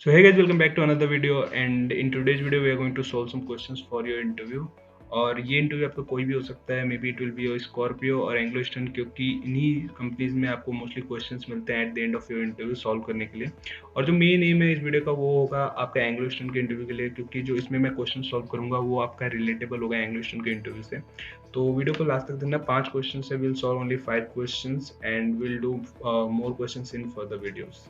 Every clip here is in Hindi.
So hey guys, welcome back to another video and in today's video we are going to solve some questions for your interview। और ये इंटरव्यू आपका कोई भी हो सकता है, may be it will B Scorpio और एंग्लो ईस्टर्न, क्योंकि इन्हीं कंपनीज में आपको मोस्टली क्वेश्चंस मिलते हैं at the end of your interview solve करने के लिए। और जो मेन एम है इस वीडियो का वो होगा आपका एंग्लो ईस्टर्न के इंटरव्यू के लिए, क्योंकि जो इसमें मैं क्वेश्चन सॉल्व करूंगा वो आपका रिलेटेबल होगा एंग्लो ईस्टर्न के इंटरव्यू से। तो वीडियो को लास्ट तक देखना। 5 क्वेश्चन है, will solve only 5 question and will do more question in further videos.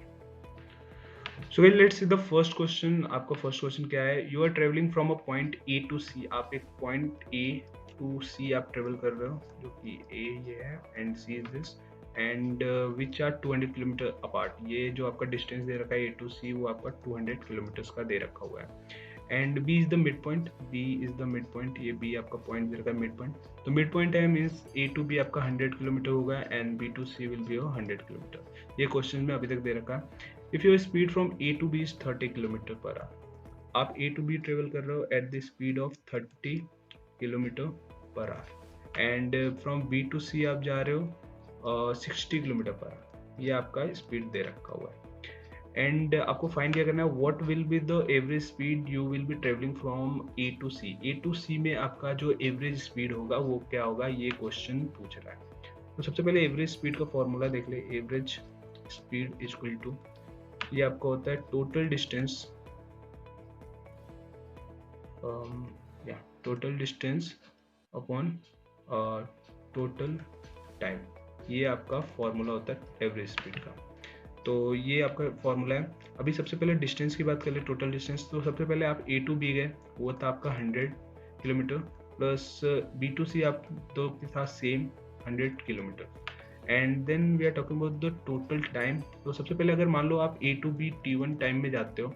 So let's see the first question. आपका फर्स्ट क्वेश्चन क्या है? You are travelling from a point A to C. आप एक पॉइंट ए टू सी आप ट्रेवल कर रहे हो, जो कि ए ये है and C is this, and which are 200 kilometre apart. ये जो आपका डिस्टेंस दे रखा है ए टू सी वो आपका 200 किलोमीटर्स का दे रखा हुआ है। And B is the mid point. B is the mid point. ये बी आपका पॉइंट दे रखा है मिड पॉइंट। तो मिड पॉइंट है मीन्स ए टू बी आपका 100 किलोमीटर होगा and B to C will be 100 kilometre. ये क्वेश्चन में अभी तक दे रखा है। If your speed from A to B is 30 kilometre पर आवर। आप ए टू बी ट्रेवल कर रहे हो at the speed of 30 kilometre पर hour and from B to C आप जा रहे हो 60 किलोमीटर पर आवर। ये आपका स्पीड दे रखा हुआ है एंड आपको फाइंड क्या करना है, what will be the average speed you will be travelling from A to C. A to C में आपका जो एवरेज स्पीड होगा वो क्या होगा, ये क्वेश्चन पूछ रहा है। तो सबसे पहले एवरेज स्पीड का फॉर्मूला देख ले। Average speed is equal to, ये आपका होता है total distance, total distance upon total time. ये आपका फॉर्मूला होता है एवरेज स्पीड का। तो ये आपका फॉर्मूला है। अभी सबसे पहले डिस्टेंस की बात कर ले, टोटल डिस्टेंस। तो सबसे पहले आप ए टू बी गए, वो था आपका 100 kilometre, plus B to C आप दो के साथ same 100 kilometre and then we are talking about the total time. तो सबसे पहले अगर मान लो आप A to B T1 time में जाते हो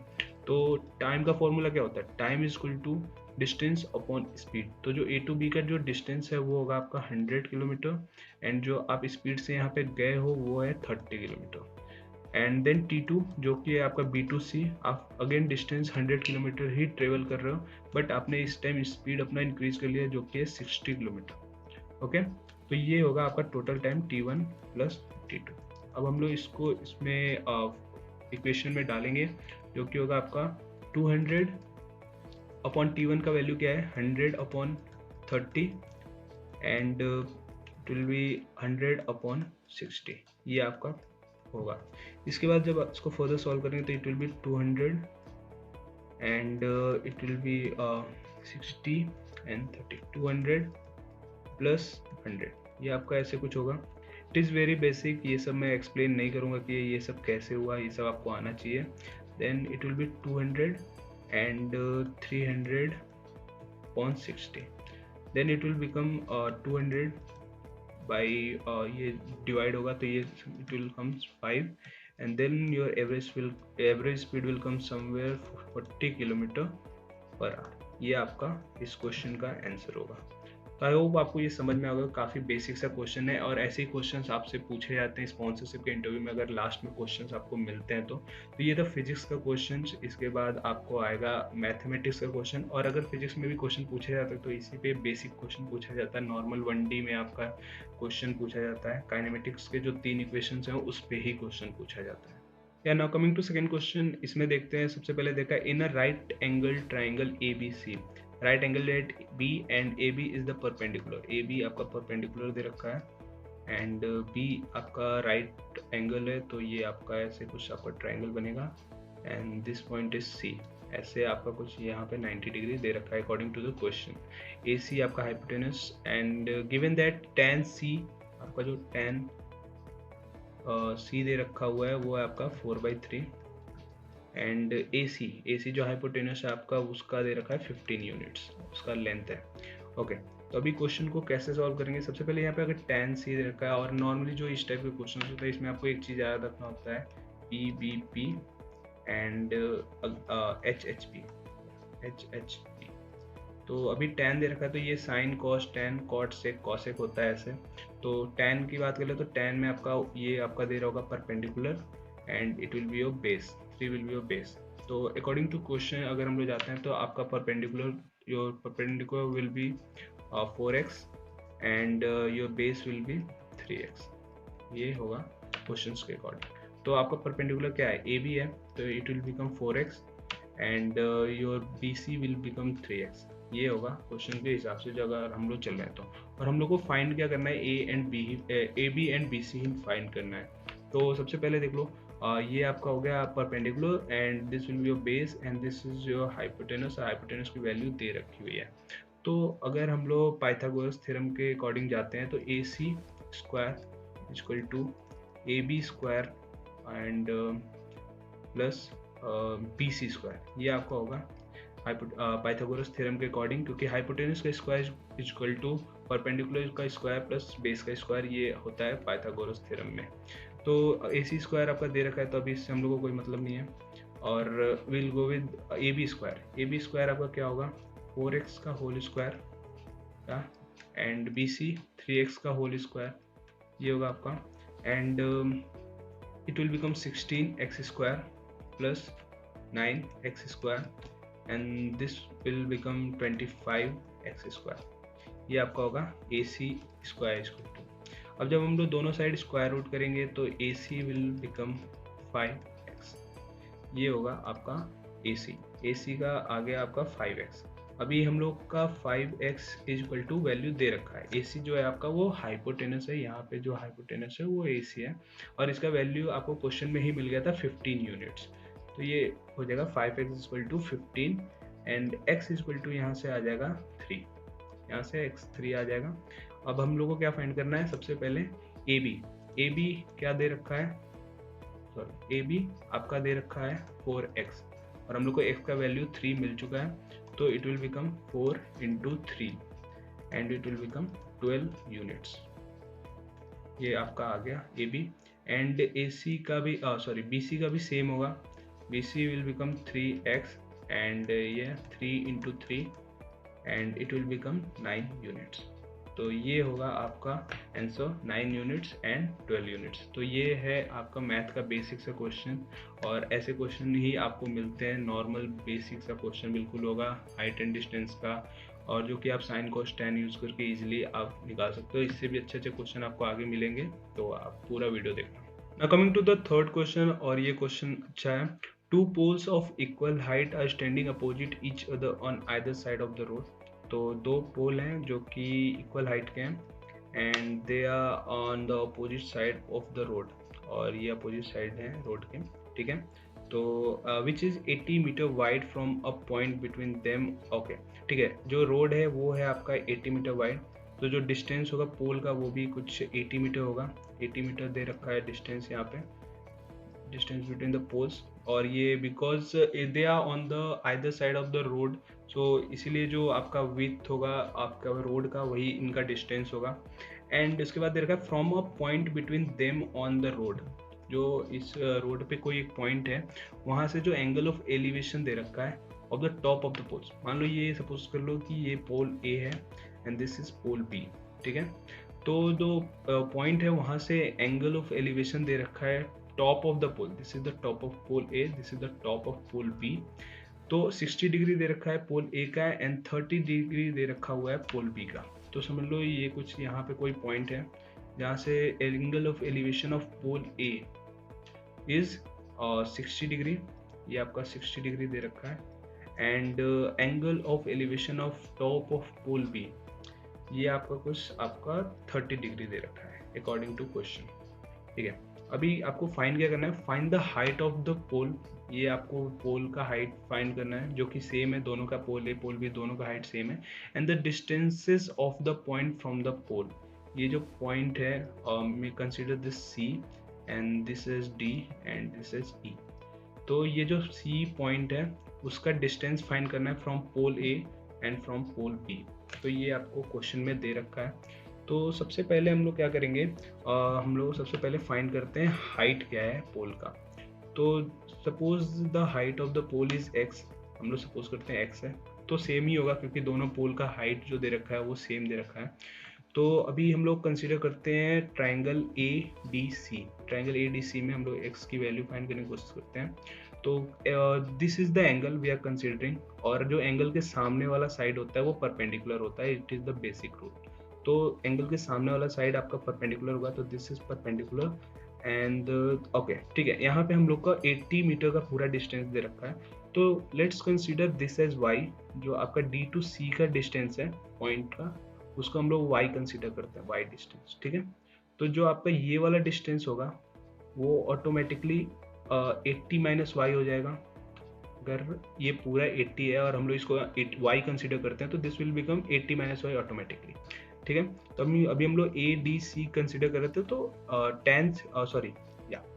तो टाइम का फॉर्मूला क्या होता है, time is equal to distance upon speed. तो जो ए टू बी का जो डिस्टेंस है वो होगा आपका 100 किलोमीटर एंड जो आप स्पीड से यहाँ पे गए हो वो है 30 किलोमीटर। एंड देन T2 जो कि है आपका बी टू सी, आप अगेन डिस्टेंस 100 किलोमीटर ही ट्रेवल कर रहे हो बट आपने इस टाइम स्पीड अपना इंक्रीज कर लिया जो कि है 60 किलोमीटर। ओके, तो ये होगा आपका total time T1 plus T2। अब हम लोग इसको इसमें इक्वेशन में डालेंगे, जो कि होगा आपका 200 अपॉन T1 का वैल्यू क्या है 100 upon 30 and it will be 100 upon 60। ये आपका होगा। इसके बाद जब इसको फर्दर सॉल्व करेंगे तो it will be 200 and it will B 60 and 30, 200 plus 100, ये आपका ऐसे कुछ होगा। इट इज़ वेरी बेसिक, ये सब मैं एक्सप्लेन नहीं करूँगा कि ये सब कैसे हुआ, ये सब आपको आना चाहिए। Then it will be 200 and 300 upon 60, then it will become 200 by ये डिवाइड होगा तो ये it will come 5 and then your average speed will come somewhere 40 kilometre पर आवर। ये आपका इस क्वेश्चन का आंसर होगा। तो आई होप आपको ये समझ में आ गया। काफ़ी बेसिक सा क्वेश्चन है और ऐसे ही क्वेश्चंस आपसे पूछे जाते हैं स्पॉन्सरशिप के इंटरव्यू में। अगर लास्ट में क्वेश्चंस आपको मिलते हैं तो ये था फिजिक्स का क्वेश्चन। इसके बाद आपको आएगा मैथमेटिक्स का क्वेश्चन, और अगर फिजिक्स में भी क्वेश्चन पूछे जाते हैं तो इसी पे बेसिक क्वेश्चन पूछा जाता है। नॉर्मल 1D में आपका क्वेश्चन पूछा जाता है। काइनेमेटिक्स के जो 3 इक्वेशंस हैं उस पर ही क्वेश्चन पूछा जाता है। या now coming to second question, इसमें देखते हैं। सबसे पहले देखा in a right angle triangle ABC, right angle at B and AB is the perpendicular. AB आपका परपेंडिकुलर दे रखा है एंड B आपका राइट एंगल है, तो ये आपका ऐसे कुछ आपका ट्राइंगल बनेगा and this point is C। ऐसे आपका कुछ यहाँ पे 90 डिग्री दे रखा है according to the question. AC आपका hypotenuse and given that tan C, आपका जो tan C दे रखा हुआ है वो है आपका 4/3 एंड AC जो हाइपोटेनस है आपका उसका दे रखा है 15 यूनिट्स, उसका लेंथ है। ओके, तो अभी क्वेश्चन को कैसे सॉल्व करेंगे। सबसे पहले यहाँ पे अगर tan C दे रखा है, और नॉर्मली जो इस टाइप के क्वेश्चन होता है इसमें आपको एक चीज़ याद रखना होता है PBP एंड HHP। तो अभी tan दे रखा है तो ये sine cos tan cot sec cosec होता है ऐसे। तो tan की बात करें तो tan में आपका ये आपका दे रहा होगा perpendicular and it will be your base, 3 will be your base. तो अकॉर्डिंग टू क्वेश्चन अगर हम लोग जाते हैं तो आपका perpendicular, your perpendicular will be 4x and your base will be 3x। ये होगा क्वेश्चंस के अकॉर्डिंग। तो आपका परपेंडिकुलर क्या है, AB है तो it will become 4x and your BC will become 3x। ये होगा क्वेश्चन के हिसाब से जो अगर हम लोग चल रहे हैं तो। और हम लोग को फाइंड क्या करना है, A B and B C ही फाइंड करना है। तो सबसे पहले देख लो, ये आपका हो गया perpendicular and this will be your base and this is your hypotenuse. Hypotenuse की वैल्यू दे रखी हुई है। तो अगर हम लोग पाइथागोरस थ्योरम के अकॉर्डिंग जाते हैं तो AC square equal to AB square and plus BC square, ये आपका होगा पाइथागोरस थ्योरम के अकॉर्डिंग, क्योंकि हाइपोटेनस का स्क्वायर इक्वल टू परपेंडिकुलर का स्क्वायर प्लस बेस का स्क्वायर, ये होता है पाइथागोरस थ्योरम में। तो AC स्क्वायर आपका दे रखा है तो अभी इससे हम लोग को कोई मतलब नहीं है। और will go with AB square. AB square आपका क्या होगा, 4x का होल स्क्वायर का एंड BC 3x का होल स्क्वायर, ये होगा आपका and it will become 16x square plus 9x square and this will become 25x square, ये आपका होगा AC स्क्वायर इक्वल टू। अब जब हम लोग दोनों साइड स्क्वायर रूट करेंगे तो AC विल बिकम 5x, ये होगा आपका AC का आ गया आपका 5x। अभी हम लोग का 5x इक्वल टू वैल्यू दे रखा है। AC जो है आपका वो हाइपोटेनस है, यहाँ पे जो हाइपोटेनस है वो AC है और इसका वैल्यू आपको क्वेश्चन में ही मिल गया था 15 यूनिट्स। तो ये हो जाएगा 5x equal to 15 and x equal to यहाँ से आ जाएगा 3, यहाँ से x 3 आ जाएगा। अब हम लोग को क्या फाइंड करना है, सबसे पहले AB क्या दे रखा है, सॉरी AB आपका दे रखा है 4x और हम लोग को x का वैल्यू 3 मिल चुका है, तो it will become 4 into 3 and it will become 12 units. ये आपका आ गया AB एंड AC का भी BC का भी सेम होगा। BC will become 3x and ये 3 into 3 and it will become 9 units. तो ये होगा आपका आंसर, 9 यूनिट्स एंड 12 यूनिट्स। तो ये है आपका मैथ का बेसिक सा क्वेश्चन और ऐसे क्वेश्चन ही आपको मिलते हैं। नॉर्मल बेसिक सा क्वेश्चन बिल्कुल होगा हाइट एंड डिस्टेंस का, और जो कि आप साइन कोस tan यूज़ करके इजीली आप निकाल सकते हो। इससे भी अच्छे अच्छे क्वेश्चन आपको आगे मिलेंगे, तो आप पूरा वीडियो देखना। Now coming to the third question, और ये क्वेश्चन अच्छा है। Two poles of equal height are standing opposite each other on either side of the road. तो दो पोल हैं जो कि इक्वल हाइट के हैं and they are on the opposite side of the road, और ये अपोजिट साइड है रोड के, ठीक है। तो which is 80 metre wide from a point between them. Okay, ठीक है, जो रोड है वो है आपका 80 मीटर वाइड, तो जो डिस्टेंस होगा पोल का वो भी कुछ 80 मीटर होगा। 80 मीटर दे रखा है डिस्टेंस यहाँ पे, डिस्टेंस बिटवीन द पोल्स, और ये because they are on the either side of the road, so इसीलिए जो आपका विड्थ होगा आपका रोड का वही इनका डिस्टेंस होगा। एंड इसके बाद दे रखा है from a point between them on the road, जो इस रोड पे कोई एक पॉइंट है वहाँ से जो एंगल ऑफ एलिवेशन दे रखा है of the top of the poles. मान लो ये सपोज कर लो कि ये पोल A है and this is pole B, ठीक है। तो जो पॉइंट है वहाँ से एंगल ऑफ एलिवेशन दे रखा है top of the pole, this is the top of pole A, this is the top of pole B। तो 60 डिग्री दे रखा है पोल A का एंड 30 डिग्री दे रखा हुआ है पोल B का। तो समझ लो ये कुछ यहाँ पे कोई पॉइंट है जहाँ से angle of elevation of pole A is 60 degree, ये आपका 60 डिग्री दे रखा है and angle of elevation of top of pole B ये आपका कुछ आपका 30 डिग्री दे रखा है अकॉर्डिंग टू क्वेश्चन, ठीक है। अभी आपको फाइंड क्या करना है, find the height of the pole. ये आपको पोल का हाइट फाइंड करना है जो कि सेम है, दोनों का पोल A पोल B दोनों का हाइट सेम है। And the distances of the point from the pole, ये जो पॉइंट है may consider this C and this is D and this is E। तो ये जो C पॉइंट है उसका डिस्टेंस फाइंड करना है from pole A and from pole B। तो ये आपको क्वेश्चन में दे रखा है। तो सबसे पहले हम लोग क्या करेंगे, हम लोग सबसे पहले फाइंड करते हैं हाइट क्या है पोल का। तो suppose the height of the pole is x, हम लोग सपोज करते हैं x है, तो सेम ही होगा क्योंकि दोनों पोल का हाइट जो दे रखा है वो सेम दे रखा है। तो अभी हम लोग कंसीडर करते हैं ट्राइंगल ADC। ट्राइंगल ADC में हम लोग x की वैल्यू फाइंड करने की कोशिश करते हैं। तो this is the angle we are considering, और जो एंगल के सामने वाला साइड होता है वो परपेंडिकुलर होता है, it is the basic rule. तो एंगल के सामने वाला साइड आपका परपेंडिकुलर होगा, तो this is perpendicular and okay ठीक है, यहाँ पे हम लोग का 80 मीटर का पूरा डिस्टेंस दे रखा है। तो let's consider this as Y, जो आपका डी टू सी का डिस्टेंस है पॉइंट का, उसको हम लोग वाई कंसीडर करते हैं, वाई डिस्टेंस, ठीक है। तो जो आपका ये वाला डिस्टेंस होगा वो ऑटोमेटिकली 80 माइनस वाई हो जाएगा। अगर ये पूरा 80 है और हम लोग इसको वाई कंसीडर करते हैं तो this will become 80 minus Y automatically, ठीक है। तो अभी हम लोग ए डी सी कंसीडर कर रहे थे, तो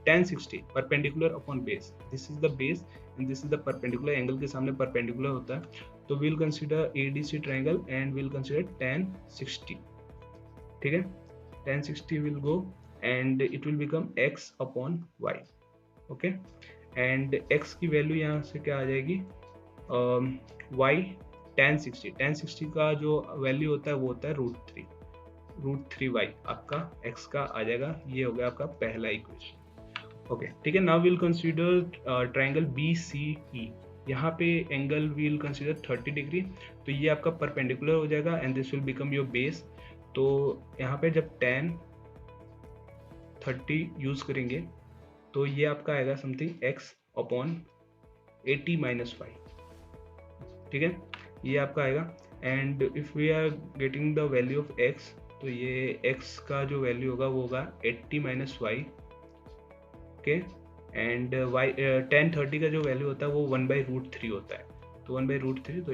tan 60 perpendicular upon base, this is the base and this is the perpendicular, angle के सामने परपेंडिकुलर होता है। तो will consider A D C triangle and will consider tan 60, ठीक है। tan 60 will go and it will become x upon Y, okay. And x की वैल्यू यहाँ से क्या आ जाएगी, y tan 60 का जो वैल्यू होता है वो होता है √3 आपका x का आ जाएगा। ये हो गया आपका पहला इक्वेशन, ओके ठीक है। Now will consider triangle BCE, यहाँ पे एंगल विल कंसीडर 30 डिग्री, तो ये आपका परपेंडिकुलर हो जाएगा and this will become your base. तो यहाँ पे जब tan 30 यूज करेंगे तो ये आपका आएगा something x upon 80 minus Y, ठीक है, ये आपका आएगा। And if we are getting the value of x, तो ये x का जो वैल्यू होगा वो होगा 80 minus Y, okay. And y tan 30 का जो वैल्यू होता है वो 1/√3 होता है, तो 1/√3, तो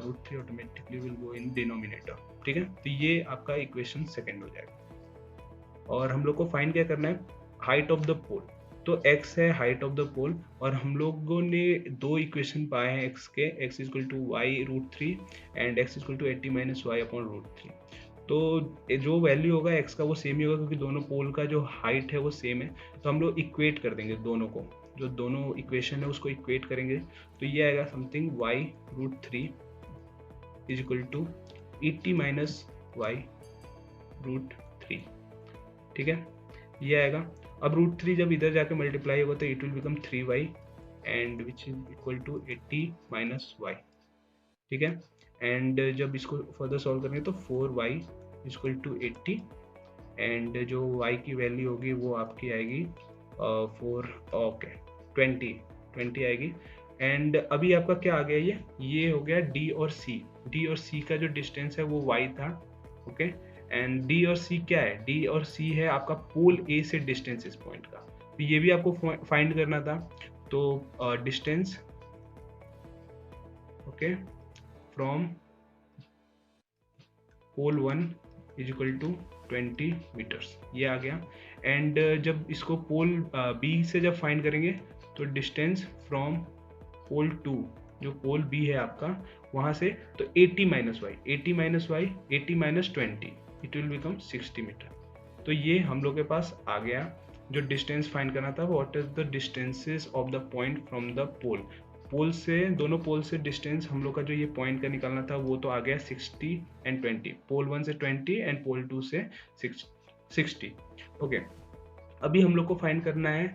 √3 automatically will go in denominator, ठीक है। तो ये आपका इक्वेशन सेकेंड हो जाएगा। और हम लोग को फाइंड क्या करना है, हाइट ऑफ द पोल। तो x है हाइट ऑफ द पोल, और हम लोगों ने दो इक्वेशन पाए हैं x के, x equal to Y √3 and x equal to 80 minus Y upon √3। तो जो वैल्यू होगा x का वो सेम ही होगा, क्योंकि दोनों पोल का जो हाइट है वो सेम है। तो हम लोग इक्वेट कर देंगे दोनों को, जो दोनों इक्वेशन है उसको इक्वेट करेंगे, तो ये आएगा something y √3 is equal to 80 minus Y √3, ठीक है, ये आएगा। अब √3 जब इधर जाके मल्टीप्लाई होगा तो it will become 3y and which is equal to 80 minus Y, ठीक है। एंड जब इसको फर्दर सॉल्व करेंगे तो 4y इक्वल टू 80 एंड जो y की वैल्यू होगी वो आपकी आएगी 20 आएगी। एंड अभी आपका क्या आ गया, ये हो गया d और c का जो डिस्टेंस है वो y था, ओके। एंड D और C क्या है, D और C है आपका पोल A से डिस्टेंस इस पॉइंट का, तो ये भी आपको फाइंड करना था। तो distance, okay, from pole 1 is equal to 20 metres, ये आ गया। एंड जब इसको पोल B से जब फाइंड करेंगे तो डिस्टेंस फ्रॉम पोल 2, जो पोल B है आपका वहाँ से, तो 80 minus Y 80 minus 20, it will become 60 metre. तो ये हम लोग के पास आ गया। जो डिस्टेंस फाइंड करना था, what is the distances of the point from the pole से, दोनों पोल से डिस्टेंस हम लोग का जो ये पॉइंट का निकालना था वो तो आ गया 60 एंड 20, पोल 1 से 20 एंड पोल 2 से 60, ओके। अभी हम लोग को फाइंड करना है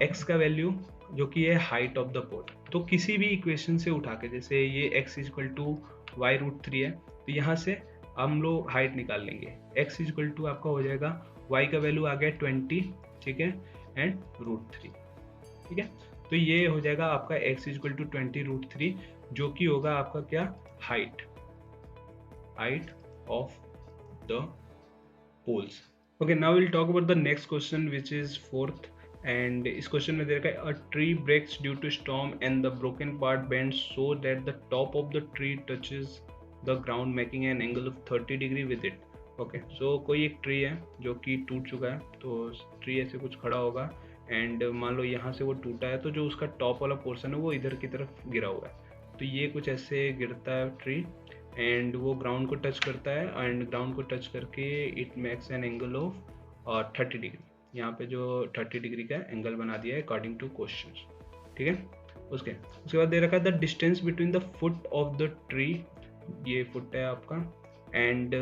x का वैल्यू, जो कि है हाइट ऑफ द पोल। तो किसी भी इक्वेशन से उठा के, जैसे ये x इक्वल टू वाई √3 है, तो यहाँ से हम लोग हाइट निकाल लेंगे। x इक्वल टू आपका हो जाएगा, y का वैल्यू आ गया 20, ठीक है, एंड √3, ठीक है। तो ये हो जाएगा आपका x इक्वल टू 20 √3, जो कि होगा आपका क्या, height of the poles. Okay, now will talk about the next question which is fourth. And इस क्वेश्चन में दे रखा है, a tree breaks due to storm and the broken part bends so that the top of the tree touches the ground making an angle of 30 degree with it. Okay, so कोई एक ट्री है जो कि टूट चुका है, तो ट्री ऐसे कुछ खड़ा होगा एंड मान लो यहाँ से वो टूटा है, तो जो उसका टॉप वाला पोर्शन है वो इधर की तरफ गिरा हुआ है। तो ये कुछ ऐसे गिरता है ट्री एंड वो ग्राउंड को टच करता है, एंड ग्राउंड को टच करके it makes an angle of 30 degree. यहाँ पे जो 30 डिग्री का एंगल बना दिया है अकॉर्डिंग टू क्वेश्चन, ठीक है। उसके बाद दे रखा है the distance between the foot of the tree, ये फुट है आपका, and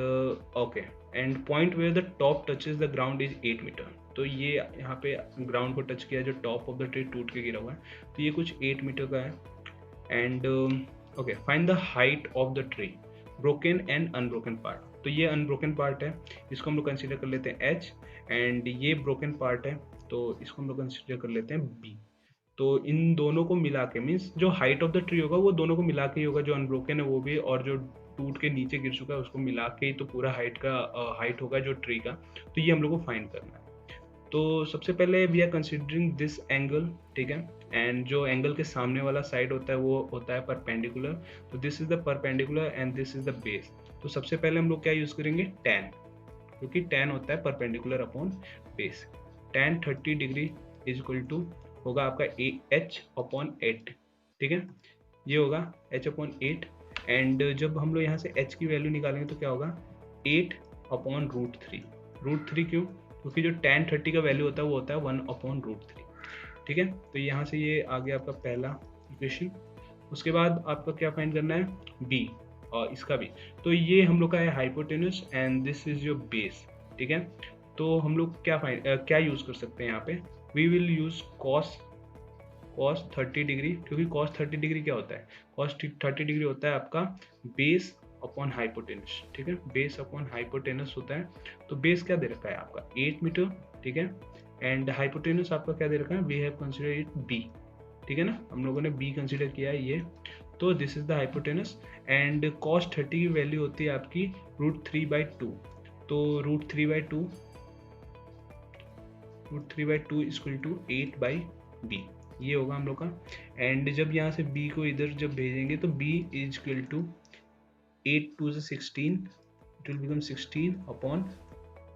okay, and point where the top touches the ground is 8 metre. तो ये यहाँ पे ग्राउंड को टच किया, जो टॉप ऑफ द ट्री टूट के गिरा हुआ है, तो ये कुछ 8 मीटर का है। And okay, find the height of the tree, broken and unbroken part. तो ये अनब्रोकन पार्ट है, इसको हम लोग कंसिडर कर लेते हैं एच, एंड ये ब्रोकन पार्ट है तो इसको हम लोग कंसिडर कर लेते हैं बी। तो इन दोनों को मिला के, मीन्स जो हाइट ऑफ द ट्री होगा वो दोनों को मिला के ही होगा, जो अनब्रोकन है वो भी, और जो टूट के नीचे गिर चुका है उसको मिला के ही तो पूरा हाइट होगा जो ट्री का। तो ये हम लोग को फाइंड करना है। तो सबसे पहले we are considering this angle, ठीक है, एंड जो एंगल के सामने वाला साइड होता है वो होता है परपेंडिकुलर। तो this is the perpendicular and this is the base. तो सबसे पहले हम लोग क्या यूज करेंगे, tan, क्योंकि tan होता है perpendicular upon base. tan 30 degree is equal to होगा आपका h अपॉन 8, ठीक है, ये होगा h अपॉन 8। एंड जब हम लोग यहाँ से h की वैल्यू निकालेंगे तो क्या होगा 8 अपॉन √3। √3 क्यों, क्योंकि जो tan 30 का वैल्यू होता है वो होता है 1 अपॉन √3, ठीक है। तो यहाँ से ये आ गया आपका पहला इक्वेशन। उसके बाद आपका क्या फाइंड करना है, b, और इसका भी। तो ये हम लोग का है hypotenuse and this is your base, ठीक है। तो हम लोग क्या यूज कर सकते हैं यहाँ पे, we will use cos 30 degree, क्योंकि cos 30 डिग्री क्या होता है, cos 30 डिग्री होता है आपका बेस अपॉन हाइपोटेनस, ठीक है, बेस अपॉन हाइपोटेनस होता है। तो बेस क्या दे रखा है आपका 8 मीटर, ठीक है, एंड हाइपोटेनस आपका क्या दे रखा है, we have consider it b, ठीक है ना, हम लोगों ने b कंसीडर किया है ये। तो this is the hypotenuse and cos 30 की वैल्यू होती है आपकी √3/2। तो √3/2 इक्वल टू 8/b, ये होगा हम लोग का। एंड जब यहाँ से b को इधर जब भेजेंगे तो b इज इक्वल टू 8 2 से 16, इट विल बिकम 16 अपॉन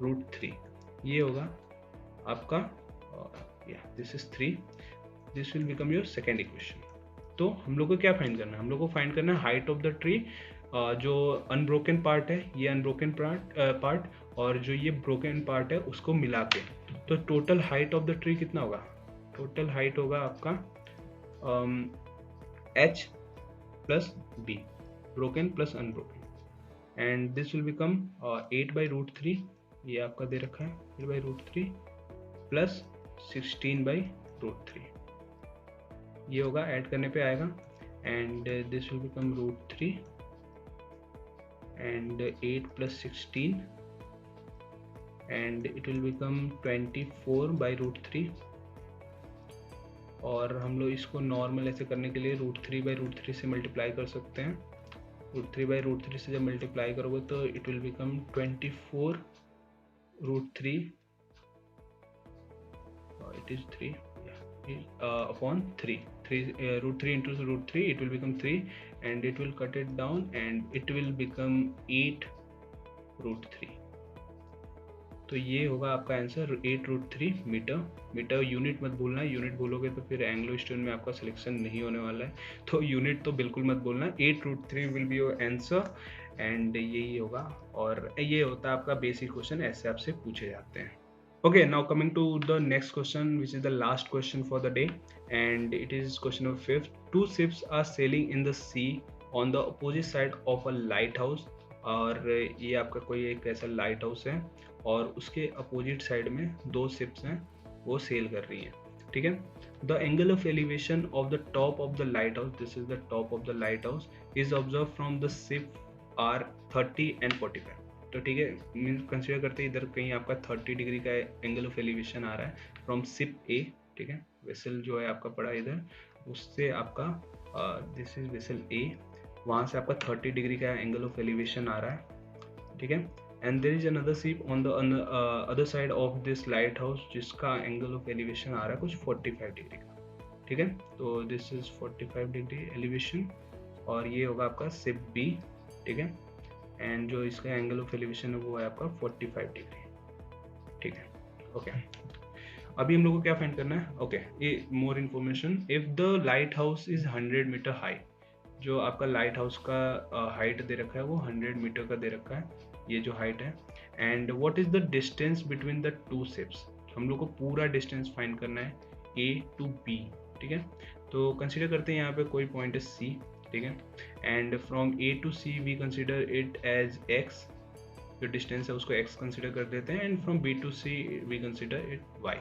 √3, ये होगा आपका, this is 3, this will become your second equation. तो हम लोग को क्या फाइंड करना है, हम लोग को फाइंड करना है हाइट ऑफ द ट्री, जो अनब्रोकन पार्ट है ये अनब्रोकन पार्ट और जो ये ब्रोकन पार्ट है उसको मिला के। तो total height of the tree कितना होगा, टोटल हाइट होगा आपका h plus b, broken plus unbroken, and this will become 8/√3, ये आपका दे रखा है 8/√3 प्लस 16/√3, ये होगा, ऐड करने पे आएगा, and this will become √3 and 8 plus 16 and it will become 24/√3। और हम लोग इसको नॉर्मल ऐसे करने के लिए √3/√3 से मल्टीप्लाई कर सकते हैं। √3/√3 से जब मल्टीप्लाई करोगे तो it will become 24√3, it is 3 upon 3, √3 into √3, it will become 3 and it will cut it down and it will become 8√3। तो ये होगा आपका आंसर 8√3 मीटर। यूनिट मत भूलना, यूनिट भूलोगे तो फिर एंग्लो स्टोन में आपका सिलेक्शन नहीं होने वाला है, तो यूनिट तो बिल्कुल मत भूलना। 8√3 will be your answer and यही होगा, और ये होता है आपका बेसिक क्वेश्चन, ऐसे आपसे पूछे जाते हैं। Okay, now coming to the next question, which is the last question for the day, and it is question number 5. Two ships are sailing in the sea on the opposite side of a lighthouse. और ये आपका कोई एक ऐसा लाइट हाउस है और उसके अपोजिट साइड में दो शिप्स हैं, वो सेल कर रही हैं, ठीक है। The angle of elevation of the top of the lighthouse, this is the top of the lighthouse, is observe from the ship are 30 and 45। तो ठीक है, मीन कंसिडर करते हैं इधर कहीं आपका 30 डिग्री का एंगल ऑफ एलिवेशन आ रहा है फ्रॉम शिप ए, ठीक है, वेसल जो है आपका पड़ा इधर, उससे आपका दिस इज वेसल ए, वहाँ से आपका 30 डिग्री का एंगल ऑफ एलिवेशन आ रहा है, ठीक है। And there is another ship on the other side of this lighthouse जिसका एंगल ऑफ एलिवेशन आ रहा है कुछ 45 डिग्री का, ठीक है। तो दिस इज 45 डिग्री एलिवेशन और ये होगा आपका शिप बी, ठीक है, एंड जो इसका एंगल ऑफ एलिवेशन है वो है आपका 45 डिग्री, ठीक है। ओके, अभी हम लोग को क्या फाइंड करना है, ओके, ये more information, if the lighthouse is 100 metre high, जो आपका लाइट हाउस का हाइट दे रखा है वो 100 मीटर का दे रखा है, ये जो हाइट है, and what is the distance between the two ships, हम लोग को पूरा डिस्टेंस फाइंड करना है A to B, ठीक है। तो कंसिडर करते हैं यहाँ पे कोई पॉइंट है C, ठीक है, and from A to C we consider it as x, जो डिस्टेंस है उसको x कंसिडर कर देते हैं, and from B to C we consider it y,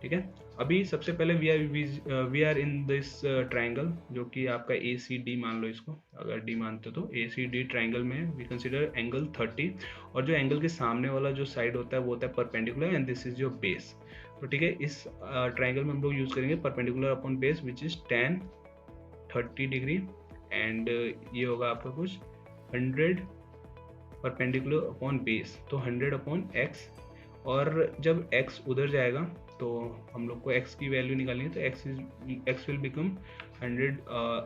ठीक ठीक है। अभी सबसे पहले we are in this triangle, जो कि आपका ए सी डी मान लो इसको, अगर डी मानते हो तो ए सी डी ट्राइंगल में वी कंसिडर एंगल 30, और जो एंगल के सामने वाला जो साइड होता है वो होता है perpendicular and this is your base. तो ठीक है, इस ट्राइंगल में हम लोग यूज करेंगे perpendicular upon base which is tan 30 degree, and ये होगा आपका कुछ 100 परपेंडिकुलर अपॉन बेस, तो 100 अपॉन एक्स। और जब x उधर जाएगा तो हम लोग को x की वैल्यू निकालनी है, तो x विल बिकम 100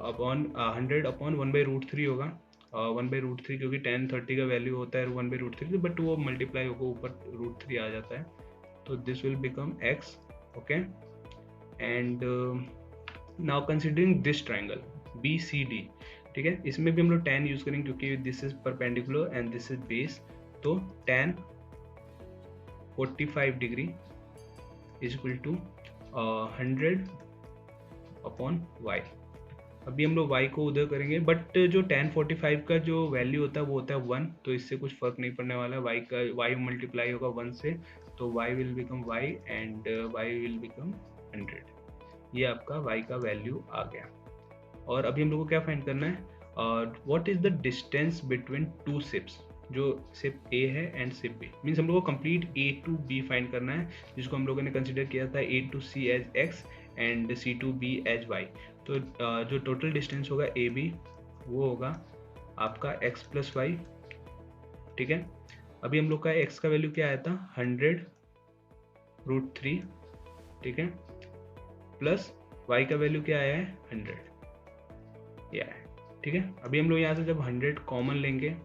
अपॉन 1/√3 होगा, 1/√3, क्योंकि tan 30 का वैल्यू होता है 1/√3, बट वो मल्टीप्लाई होकर ऊपर √3 आ जाता है, तो this will become x। Okay, and now considering this triangle BCD, ठीक है, इसमें भी हम लोग tan यूज करेंगे क्योंकि this is perpendicular and this is base, तो tan 45 degree is equal to 100 upon Y. अभी हम लोग y को उधर करेंगे, बट जो tan 45 का जो वैल्यू होता है वो होता है 1, तो इससे कुछ फर्क नहीं पड़ने वाला है, y मल्टीप्लाई होगा 1 से, तो y will become y and y will become 100। ये आपका y का वैल्यू आ गया। और अभी हम लोग को क्या फाइंड करना है, what is the distance between two ships, जो शिप A है एंड शिप B, मीन्स हम लोग को complete A to B find करना है, जिसको हम लोगों ने कंसिडर किया था A to C as x and C to B as y। तो जो टोटल डिस्टेंस होगा AB वो होगा आपका x प्लस वाई, ठीक है। अभी हम लोग का x का वैल्यू क्या आया था 100√3, ठीक है, प्लस y का वैल्यू क्या आया है 100, ये आया, ठीक है। अभी हम लोग यहाँ से जब 100 कॉमन लेंगे,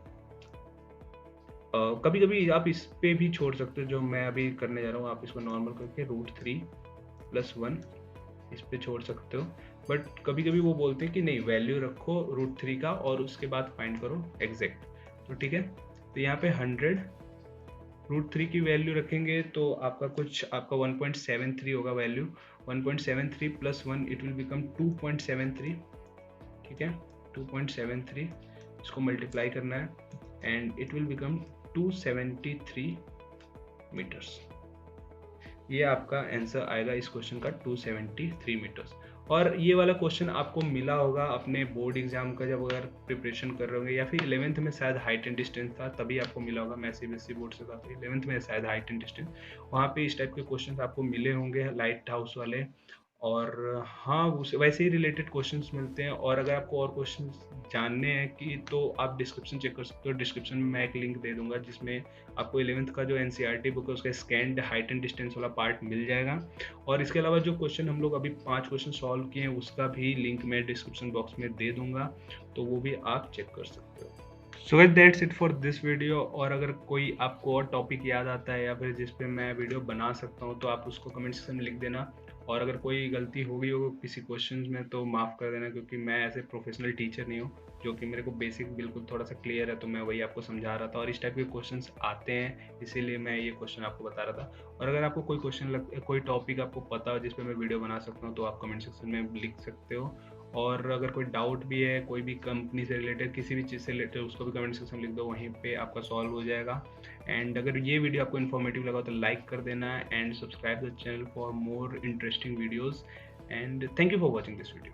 कभी कभी आप इस पे भी छोड़ सकते हो, जो मैं अभी करने जा रहा हूँ, आप इसको नॉर्मल करके √3 + 1 इस पे छोड़ सकते हो, बट कभी कभी वो बोलते हैं कि नहीं, वैल्यू रखो √3 का और उसके बाद फाइंड करो एग्जैक्ट, तो ठीक है। तो यहाँ पे 100√3 की वैल्यू रखेंगे तो आपका 1.73 होगा वैल्यू, 1.73 + 1 इट विल बिकम 2.73, ठीक है, 2.73, इसको मल्टीप्लाई करना है and it will become 273 metres. ये आपका आंसर आएगा इस क्वेश्चन का 273 मीटर्स। और ये वाला क्वेश्चन आपको मिला होगा अपने बोर्ड एग्जाम का, जब अगर प्रिपरेशन कर रहे होंगे, या फिर 11th में शायद हाइट एंड डिस्टेंस था तभी आपको मिला होगा, मैं CBSE बोर्ड से था तो 11th में शायद हाइट एंड डिस्टेंस, वहाँ पे इस टाइप के क्वेश्चन आपको मिले होंगे, लाइट हाउस वाले। और हाँ, वैसे ही रिलेटेड क्वेश्चंस मिलते हैं, और अगर आपको और क्वेश्चंस जानने हैं कि तो आप डिस्क्रिप्शन चेक कर सकते हो, डिस्क्रिप्शन में मैं एक लिंक दे दूंगा जिसमें आपको 11th का जो NCERT बुक है उसका स्कैन्ड हाइट एंड डिस्टेंस वाला पार्ट मिल जाएगा। और इसके अलावा जो क्वेश्चन हम लोग अभी 5 क्वेश्चन सॉल्व किए हैं उसका भी लिंक मैं डिस्क्रिप्शन बॉक्स में दे दूंगा, तो वो भी आप चेक कर सकते हो। So guys that's it for this video. और अगर कोई आपको और टॉपिक याद आता है या फिर जिस पे मैं वीडियो बना सकता हूँ तो आप उसको कमेंट सेक्शन में लिख देना, और अगर कोई गलती हो गई हो किसी क्वेश्चन में तो माफ़ कर देना, क्योंकि मैं ऐसे प्रोफेशनल टीचर नहीं हूँ, जो कि मेरे को बेसिक बिल्कुल थोड़ा सा क्लियर है, तो मैं वही आपको समझा रहा था, और इस टाइप के क्वेश्चंस आते हैं इसीलिए मैं ये क्वेश्चन आपको बता रहा था। और अगर आपको कोई कोई टॉपिक आपको पता हो जिस पर मैं वीडियो बना सकता हूँ तो आप कमेंट सेक्शन में लिख सकते हो। और अगर कोई डाउट भी है कोई भी कंपनी से रिलेटेड, किसी भी चीज़ से रिलेटेड, उसको भी कमेंट सेक्शन में लिख दो, वहीं पे आपका सॉल्व हो जाएगा। एंड अगर ये वीडियो आपको इन्फॉर्मेटिव लगा तो लाइक कर देना and subscribe the channel for more interesting videos, and thank you for watching this video.